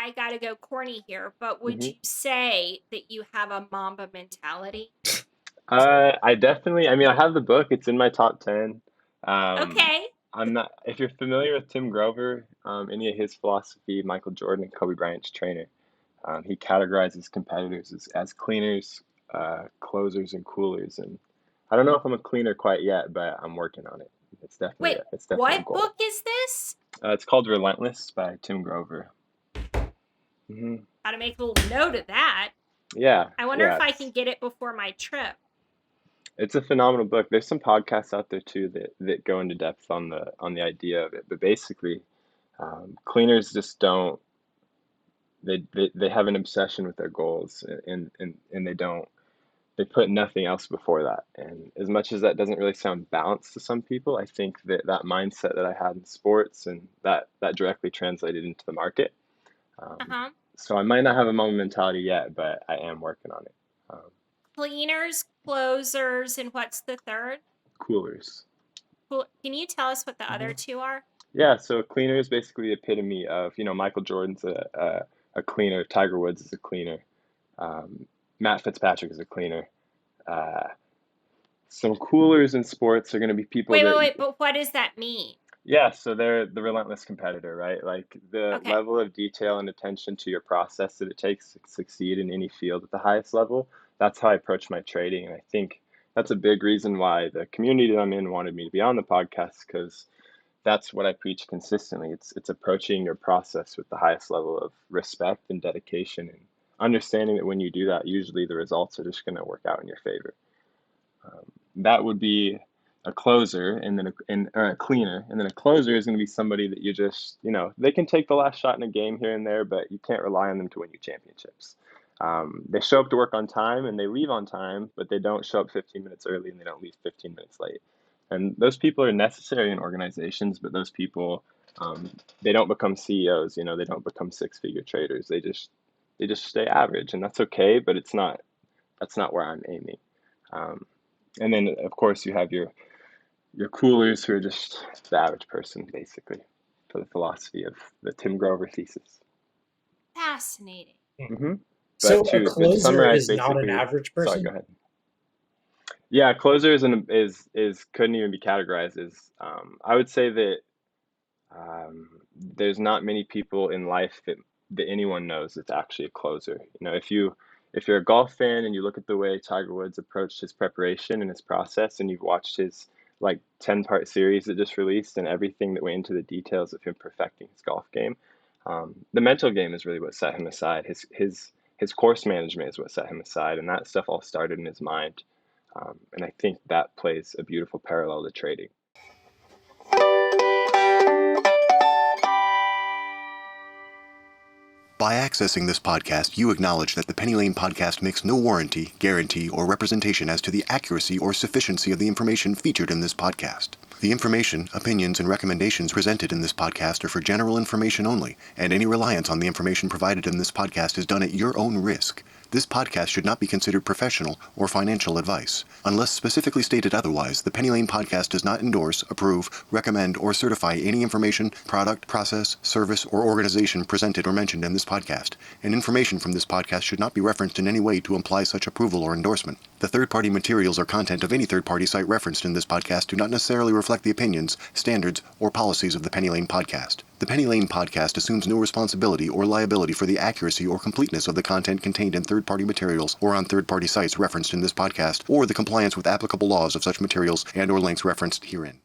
I gotta go corny here, but would Hmm. you say that you have a Mamba mentality? I mean, I have the book. It's in my top 10. Um, Okay. I'm not, if you're familiar with Tim Grover, any of his philosophy, Michael Jordan and Kobe Bryant's trainer, he categorizes competitors as cleaners, closers, and coolers. And I don't know if I'm a cleaner quite yet, but I'm working on it. Wait, It's definitely a what goal. book is this? It's called Relentless by Tim Grover. Hmm. Gotta make a little note of that. Yeah, I wonder yeah, if I can get it before my trip. it's a phenomenal book. There's some podcasts out there too that go into depth on the idea of it. But basically, cleaners just don't. They have an obsession with their goals, and they put nothing else before that. And as much as that doesn't really sound balanced to some people, I think that mindset that I had in sports and that directly translated into the market. Um, Uh-huh. so I might not have a moment mentality yet, but I am working on it. Cleaners, closers, and what's the third? Coolers. Cool. Can you tell us what the other Hmm. two are? Yeah, so a cleaner is basically the epitome of, Michael Jordan's a cleaner, Tiger Woods is a cleaner, um, Matt Fitzpatrick is a cleaner. Uh, some coolers in sports are going to be people Wait, wait, that, wait, but what does that mean? yeah, so they're the relentless competitor, right? Like the Okay. level of detail and attention to your process that it takes to succeed in any field at the highest level. That's how I approach my trading. And I think that's a big reason why the community that I'm in wanted me to be on the podcast because that's what I preach consistently. It's approaching your process with the highest level of respect and dedication and understanding that when you do that, usually the results are just going to work out in your favor. That would be a closer and then or a cleaner, and then a closer is going to be somebody that you just, they can take the last shot in a game here and there, but you can't rely on them to win you championships. They show up to work on time and they leave on time, but they don't show up 15 minutes early and they don't leave 15 minutes late. And those people are necessary in organizations, but those people, they don't become CEOs. They don't become six-figure traders. They just stay average, and that's okay. But that's not where I'm aiming. Um, and then of course you have your coolers who are just the average person, basically, for the philosophy of the Tim Grover thesis. Fascinating. Hmm. So But a to closer summarize, is not an basically, average sorry, go person? ahead. Yeah, closer is couldn't even be categorized as. I would say that there's not many people in life that anyone knows that's actually a closer. If you're a golf fan and you look at the way Tiger Woods approached his preparation and his process, and you've watched his like 10-part series that just released and everything that went into the details of him perfecting his golf game, the mental game is really what set him aside. His course management is what set him aside, and that stuff all started in his mind. And I think that plays a beautiful parallel to trading. By accessing this podcast, you acknowledge that the Penny Lane podcast makes no warranty, guarantee, or representation as to the accuracy or sufficiency of the information featured in this podcast. The information, opinions, and recommendations presented in this podcast are for general information only, and any reliance on the information provided in this podcast is done at your own risk. This podcast should not be considered professional or financial advice. Unless specifically stated otherwise, the Penny Lane podcast does not endorse, approve, recommend, or certify any information, product, process, service, or organization presented or mentioned in this podcast, and information from this podcast should not be referenced in any way to imply such approval or endorsement. The third-party materials or content of any third-party site referenced in this podcast do not necessarily reflect the opinions, standards, or policies of the Penny Lane podcast. The Penny Lane podcast assumes no responsibility or liability for the accuracy or completeness of the content contained in third-party materials or on third-party sites referenced in this podcast, or the compliance with applicable laws of such materials and/or links referenced herein.